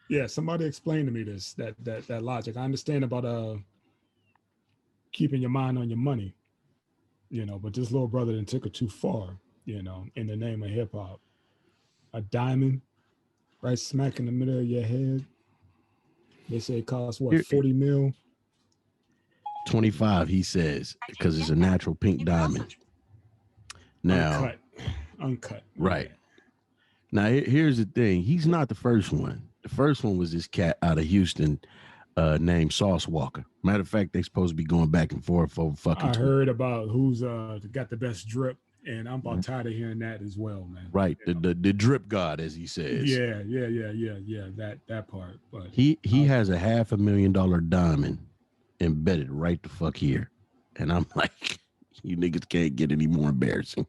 Yeah, somebody explain to me that logic. I understand about keeping your mind on your money, but this little brother then took it too far, in the name of hip hop. A diamond right smack in the middle of your head. They say it costs what, Here, 40 mil? 25, he says, because it's a natural pink diamond. Now, Uncut. right. Now, here's the thing. He's not the first one. The first one was this cat out of Houston named Sauce Walker. Matter of fact, they supposed to be going back and forth over fucking. I heard about who's got the best drip, and I'm about tired of hearing that as well, man. Right, the drip god, as he says. Yeah. That part. But he has a $500,000 diamond embedded right the fuck here, and I'm like, you niggas can't get any more embarrassing.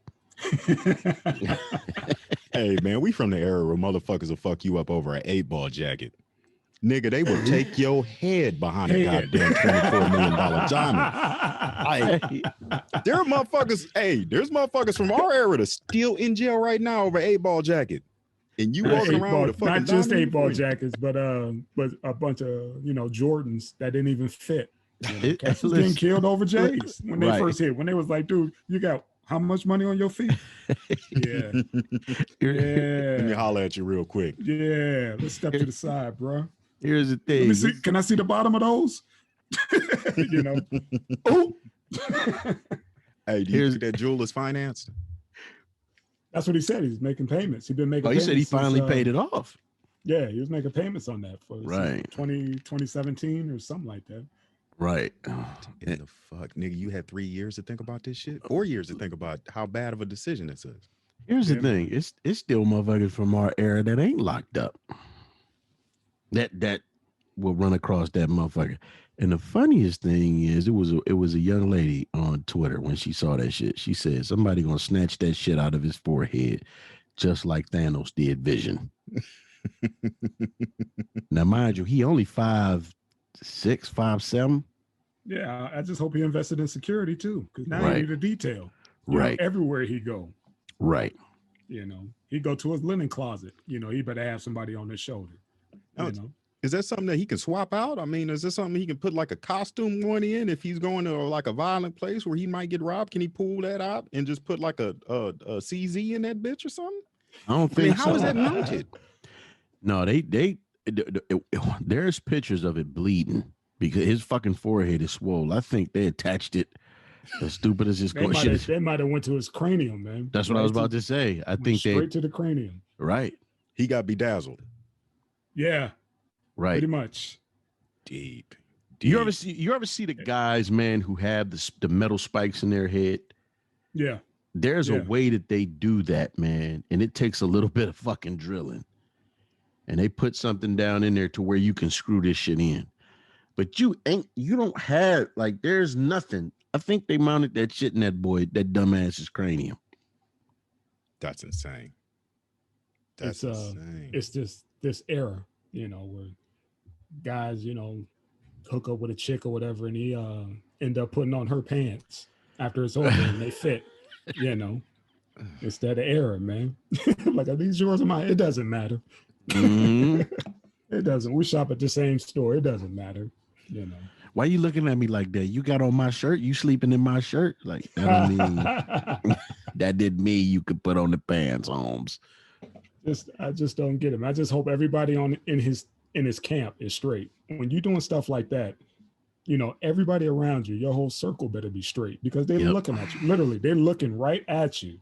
Hey man, we from the era where motherfuckers will fuck you up over an 8-ball jacket. Nigga, they will take your head behind a goddamn $24 million diamond. There are motherfuckers, there's motherfuckers from our era that's still in jail right now over 8-ball jacket. And you walking around with a fucking not just diamond 8-ball jackets, but a bunch of Jordans that didn't even fit. Cats was getting killed over J's when they first hit. When they was like, dude, you got how much money on your feet? Yeah. Let me holler at you real quick. Yeah. Let's step to the side, bro. Here's the thing. Let me see. Can I see the bottom of those? Oh. Hey, do you think that jewel is financed? That's what he said. He's making payments. He's been making payments. He said he finally paid it off. Yeah, he was making payments on that for 2017 or something like that. Right. In the fuck, nigga, you had 3 years to think about this shit? 4 years to think about how bad of a decision this is. Here's the thing. It's still motherfuckers from our era that ain't locked up. That will run across that motherfucker. And the funniest thing is, it was a young lady on Twitter when she saw that shit. She said somebody gonna snatch that shit out of his forehead, just like Thanos did Vision. Now, mind you, he only 5'6", 5'7". Yeah, I just hope he invested in security too, because now he need a detail. Everywhere he go. Right. He go to his linen closet. He better have somebody on his shoulder. Is that something that he can swap out? I mean, is this something he can put like a costume one in if he's going to like a violent place where he might get robbed? Can he pull that out and just put like a CZ in that bitch or something? I don't think how is that mounted? No, there's pictures of it bleeding because his fucking forehead is swole. I think they attached it. As stupid as this shit. They might have went to his cranium, man. That's what I was about to say. I think straight to the cranium. Right. He got bedazzled. Yeah. Right. Pretty much. Deep. You ever see the guys, man, who have the metal spikes in their head? Yeah. There's a way that they do that, man, and it takes a little bit of fucking drilling. And they put something down in there to where you can screw this shit in. But you don't have, like, there's nothing. I think they mounted that shit in that dumbass's cranium. That's insane. That's insane. It's this era, where guys, hook up with a chick or whatever, and he end up putting on her pants after it's over and they fit. It's that era, man. Like, are these yours or mine? It doesn't matter. Mm-hmm. It doesn't. We shop at the same store. It doesn't matter. Why you looking at me like that? You got on my shirt. You sleeping in my shirt? Like, that don't mean that didn't mean you could put on the pants, Holmes. I just don't get him. I just hope everybody in his camp is straight. When you're doing stuff like that, everybody around you, your whole circle better be straight, because they're looking at you. Literally, they're looking right at you.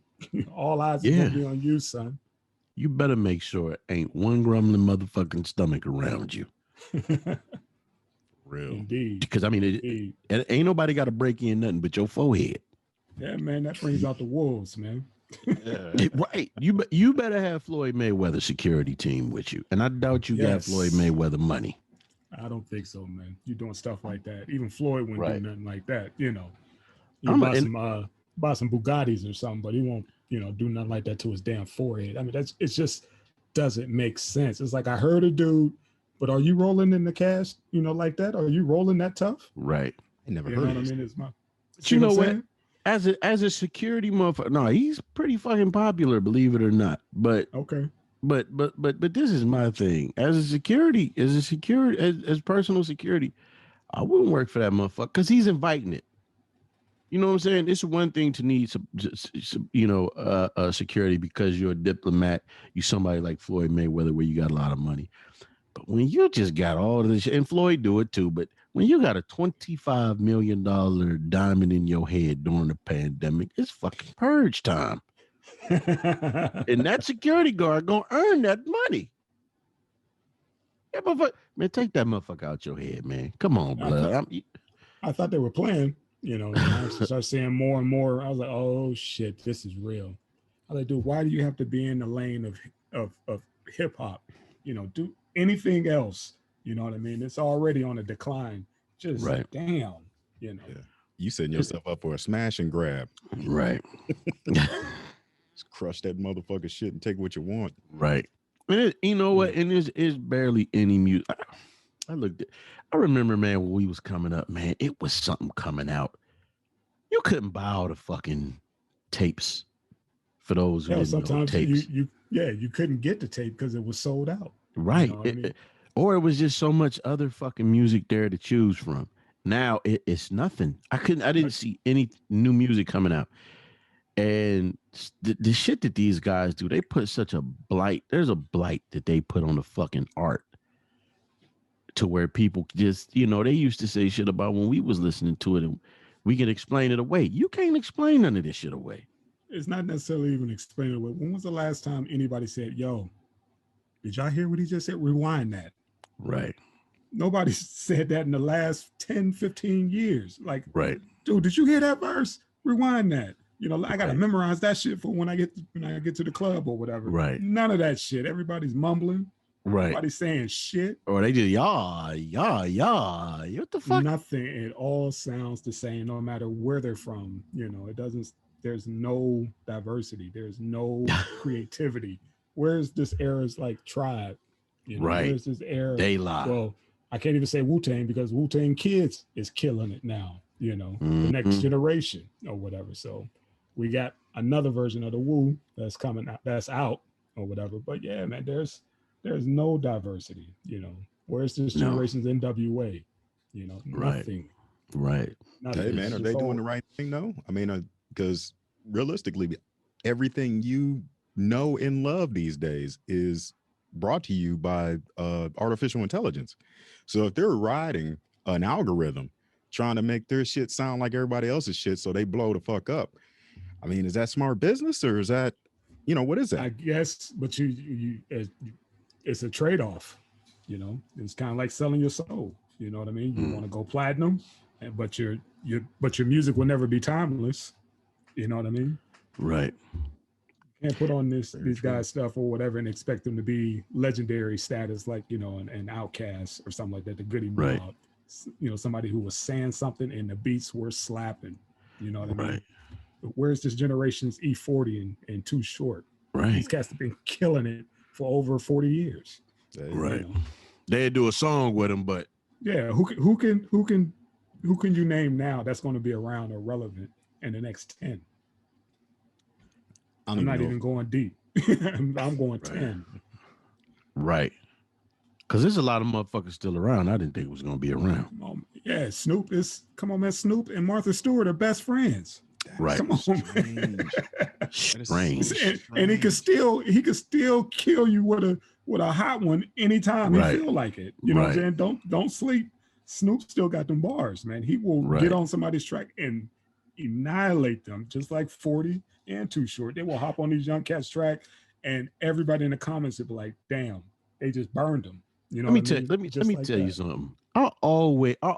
All eyes are gonna be on you, son. You better make sure ain't one grumbling motherfucking stomach around you. Real. Indeed. Because I mean, it ain't nobody got to break in nothing but your forehead. Yeah, man, that brings out the wolves, man. Right. You better have Floyd Mayweather security team with you, and I doubt you got Floyd Mayweather money. I don't think so, man. You doing stuff like that? Even Floyd wouldn't do nothing like that. You buy some Bugattis or something, but he won't, do nothing like that to his damn forehead. I mean, it just doesn't make sense. It's like, I heard a dude. But are you rolling in the cash, like that? Are you rolling that tough? Right. I never heard of it. But you know what? As a security motherfucker, no, he's pretty fucking popular, believe it or not. But okay, But this is my thing. As personal security, I wouldn't work for that motherfucker because he's inviting it. You know what I'm saying? It's one thing to need security because you're a diplomat. You somebody like Floyd Mayweather where you got a lot of money. But when you just got all of this shit, and Floyd do it too, but when you got a $25 million diamond in your head during the pandemic, it's fucking purge time. And that security guard gonna earn that money. Yeah, man, take that motherfucker out your head, man. Come on, blood. I thought they were playing, you know, and I started seeing more and more. I was like, oh shit, this is real. I was like, dude, why do you have to be in the lane of hip hop? You know, do anything else. You know what I mean? It's already on a decline. Just right. Damn, you know. Yeah. You setting yourself up for a smash and grab. Right. Just crush that motherfucker shit and take what you want. Right. And you know what? And there's barely any music. I remember, man, when we was coming up, man, it was something coming out. You couldn't buy all the fucking tapes for those who didn't sometimes know tapes. You couldn't get the tape because it was sold out. Right. You know I mean? Or it was just so much other fucking music there to choose from. Now it's nothing. I didn't see any new music coming out. And the shit that these guys do, they put such a blight. There's a blight that they put on the fucking art to where people just, they used to say shit about when we was listening to it and we can explain it away. You can't explain none of this shit away. It's not necessarily even explain it away. When was the last time anybody said, yo, did y'all hear what he just said? Rewind that. Right. Nobody said that in the last 10, 15 years. Like, right. Dude, did you hear that verse? Rewind that. I gotta memorize that shit for when I get to the club or whatever. Right. None of that shit. Everybody's mumbling. Right. Everybody's saying shit. Or they just yeah. What the fuck? Nothing. It all sounds the same, no matter where they're from. It doesn't. There's no diversity. There's no creativity. Where's this era's like Tribe? Right. Where's this era? They lie. Well, I can't even say Wu-Tang because Wu-Tang Kids is killing it now. The next generation or whatever. So we got another version of the Wu that's coming out, that's out or whatever. But yeah, man, there's no diversity. Where's this generation's NWA? Nothing. Right. Nothing. Hey man, are they doing the right thing though? I mean, because realistically, everything you know and love these days is brought to you by artificial intelligence. So if they're riding an algorithm trying to make their shit sound like everybody else's shit so they blow the fuck up, I mean, is that smart business or is that, what is that? I guess, but it's a trade-off. It's kind of like selling your soul. You know what I mean? You want to go platinum, but your music will never be timeless. You know what I mean? Right. You can't put on these guys' stuff or whatever and expect them to be legendary status like, an Outcast or something like that, the Goody Mob. Right. Somebody who was saying something and the beats were slapping. You know what I mean? Right. Where's this generation's E40 and Too Short? Right. These cats have been killing it for over 40 years. Right. They'd do a song with them, but yeah, who can you name now that's going to be around or relevant in the next 10? I'm not even going deep. I'm going 10. Right. Because there's a lot of motherfuckers still around. I didn't think it was going to be around. Yeah, Snoop come on, man. Snoop and Martha Stewart are best friends. Right. Come on, man. Strange. And he could still kill you with a hot one anytime he feel like it. You know what I'm saying? Don't sleep. Snoop still got them bars, man. He will get on somebody's track and annihilate them, just like 40 and Too Short. They will hop on these young cats' track, and everybody in the comments will be like, "Damn, they just burned them." Let me tell you something. I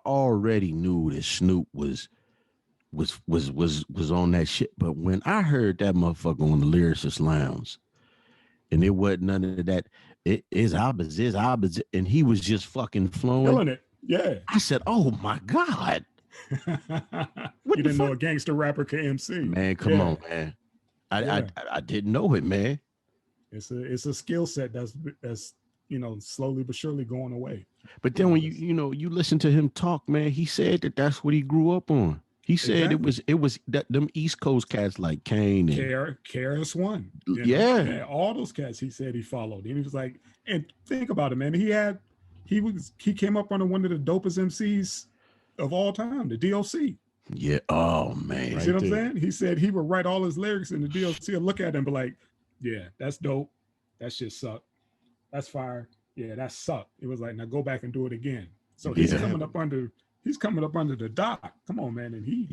already knew that Snoop was on that shit, but when I heard that motherfucker on the Lyricist Lounge, and it wasn't none of that, it's opposite, and he was just fucking flowing, killing it. Yeah, I said, "Oh my god." You didn't know a gangster rapper could MC. Man, come on, man. I didn't know it, man. It's a skill set that's slowly but surely going away. But then when you listen to him talk, man, he said that's what he grew up on. He said it was that them East Coast cats like Kane and KRS-One. Yeah. All those cats he said he followed. And he was like, and think about it, man. He came up under one of the dopest MCs of all time, the DLC. Yeah. Oh man. You see what I'm saying? He said he would write all his lyrics in the DLC and look at them and be like, yeah, that's dope. That shit sucked. That's fire. Yeah, that sucked. It was like, now go back and do it again. So he's coming up under the dock. Come on, man. And he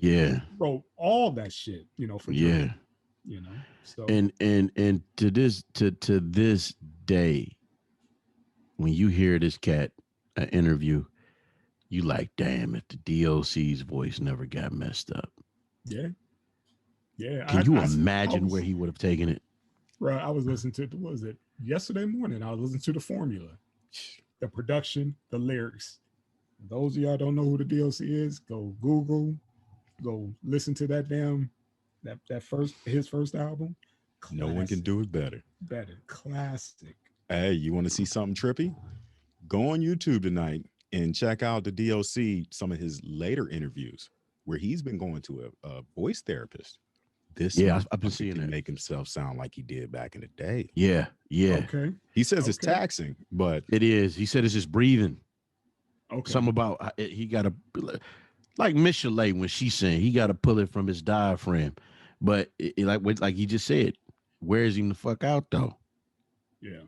wrote all that shit, for Drake, So and to this day, when you hear this cat interview, you like, damn, if the DOC's voice never got messed up. Yeah. Yeah. Can you imagine where he would have taken it? Bro, I was listening to, what was it, yesterday morning? I was listening to the formula, the production, the lyrics. Those of y'all don't know who the DOC is, go Google, go listen to that his first album. Classic. No one can do it better. Classic. Hey, you want to see something trippy? Go on YouTube tonight and check out the DOC, some of his later interviews where he's been going to a voice therapist. I've been seeing that. Make himself sound like he did back in the day. Yeah. Okay. He says it's taxing, but it is. He said it's just breathing. Okay. Something about he got to, like Miss Chalet when she sang, he got to pull it from his diaphragm. But like he just said, wears him the fuck out though. Yeah.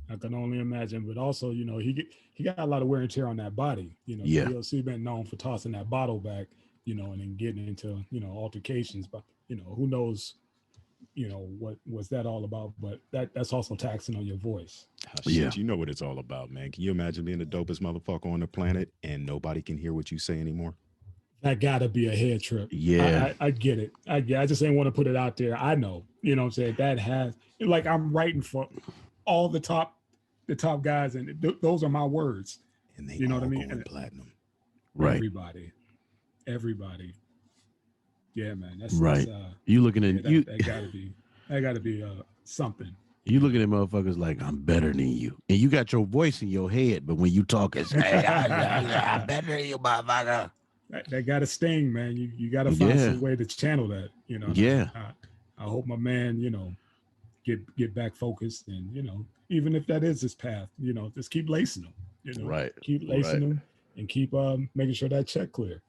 I can only imagine, but also, he got a lot of wear and tear on that body. DLC been known for tossing that bottle back, and then getting into, altercations. But, who knows, what was that all about? But that's also taxing on your voice. Shit, you know what it's all about, man. Can you imagine being the dopest motherfucker on the planet and nobody can hear what you say anymore? That gotta be a head trip. Yeah. I get it. I just ain't want to put it out there. I know, what I'm saying? That has, like, I'm writing for all the top guys, and those are my words. And they all what I mean? Going platinum. Right. Everybody. Yeah, man. That's right. You looking at that gotta be something. You looking at motherfuckers like, I'm better than you, and you got your voice in your head, but when you talk, it's hey, I'm better than you, motherfucker. That got to sting, man. You got to find some way to channel that. Yeah. I hope my man, get back focused, and even if that is his path, just keep lacing them. Right. Keep lacing them and keep making sure that check clear.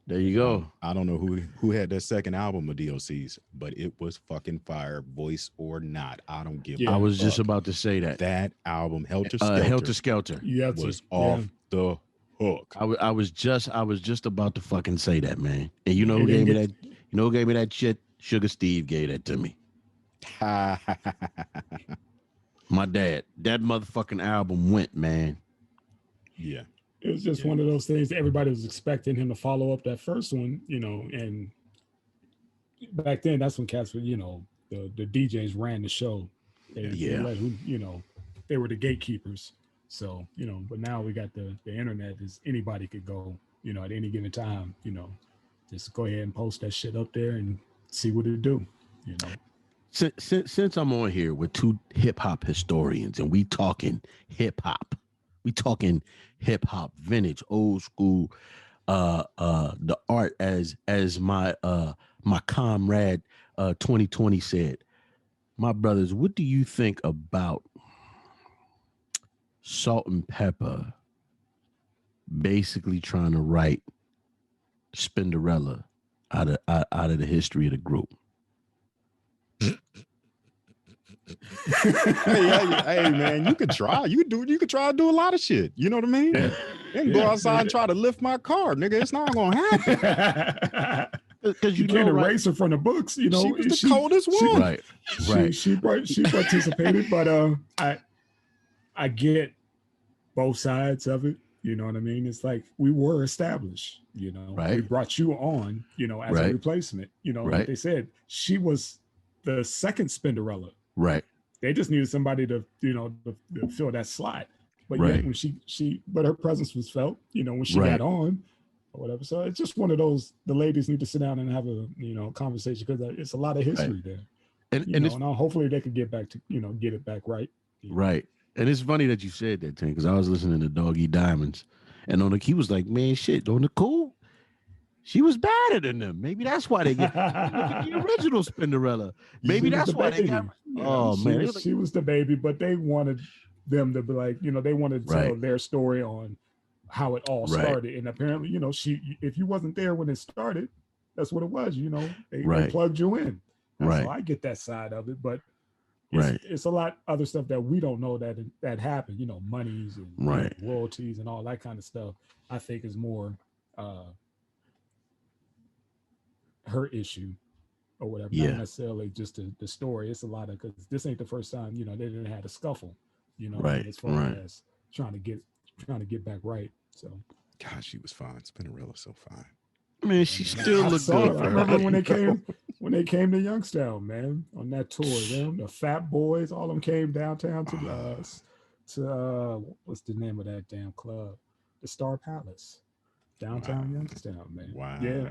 There you go. I don't know who had that second album of DOC's, but it was fucking fire, voice or not. I don't give. I was just about to say that album, Helter Skelter, was off the hook. I was just about to fucking say that, man. And you know who gave me that? You know who gave me that shit? Sugar Steve gave that to me. My dad. That motherfucking album went, man. Yeah. It was just one of those things. Everybody was expecting him to follow up that first one, and back then that's when cats were, the DJs ran the show. They let who, they were the gatekeepers. So, but now we got the internet, is anybody could go, at any given time, just go ahead and post that shit up there and see what it do, Since I'm on here with two hip hop historians and we talking hip hop, vintage, old school, the art as my comrade 2020 said. My brothers, what do you think about Salt and Peppa basically trying to write Spinderella out of the history of the group? hey, man, you could try. You could try to do a lot of shit. You know what I mean? You can go outside and try to lift my car, nigga. It's not gonna happen. Because you can't erase her from the books. She was the coldest one. Right. She participated, but I get both sides of it. You know what I mean? It's like we were established. Right. We brought you on. As a replacement. Like they said, she was the second Spinderella. Right. They just needed somebody to fill that slot. But yet when but her presence was felt. When she got on. Or whatever. So it's just one of those, the ladies need to sit down and have a, conversation, because it's a lot of history there. And hopefully they could get back to, get it back right. Right. And it's funny that you said that, Tim, because I was listening to Doggy Diamonds, and he was like, man, shit, on the cool. She was better than them. Maybe that's why they get. Look at the original Spinderella. Maybe that's why they got. Oh man, she was the baby, but they wanted them to be like, they wanted to tell their story on how it all started. And apparently, if you wasn't there when it started, that's what it was. They plugged you in. So I get that side of it, but it's a lot other stuff that we don't know that happened. Monies and royalties and all that kind of stuff. I think is more her issue or whatever. Not necessarily just the story. It's a lot of, because this ain't the first time they didn't have a scuffle. As far as trying to get back right. So, gosh, she was fine. Spinnerella so fine. Man, she still looked good. I remember when they came to Youngstown, man, on that tour. The Fat Boys, all of them came downtown to what's the name of that damn club? The Star Palace, downtown Youngstown, man. Wow. Yeah,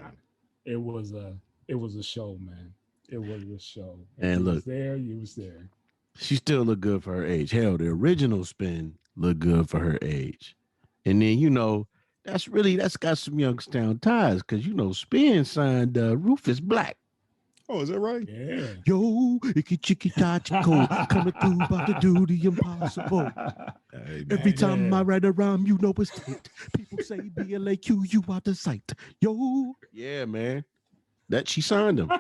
it was a show, man. It was a show. And look, you was there. She still looked good for her age. Hell, the original Spin looked good for her age. And then, that's got some Youngstown ties, because Spin signed Rufus Black. Oh, is that right? Yeah. Yo, icky chicky tachico, coming through about to do the impossible. Hey, every time I write a rhyme, it's tight. People say BLAQ, you out the sight. Yo. Yeah, man. That she signed him.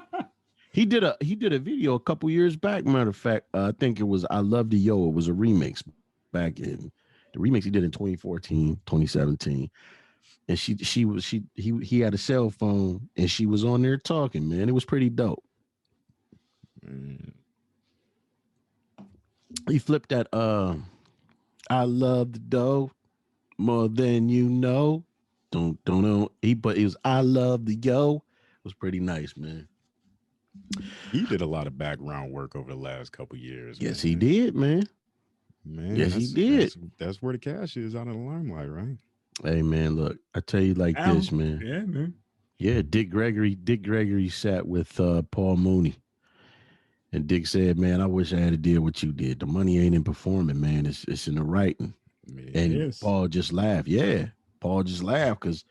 He did a video a couple years back. Matter of fact, I think it was I Love the Yo. It was a remix back in the remix he did in 2014, 2017. And he had a cell phone and she was on there talking, man. It was pretty dope. He flipped that I love the dough more than you know. Don't know. But it was I love the yo. It was pretty nice, man. He did a lot of background work over the last couple years. Yes, he did, man. Yes, he did. That's where the cash is, out of the limelight, right? Hey, man, look, I tell you like this, man. Yeah, man. Yeah, Dick Gregory sat with Paul Mooney. And Dick said, man, I wish I had a deal what you did. The money ain't in performing, man. It's in the writing. And Paul just laughed. Yeah, Paul just laughed because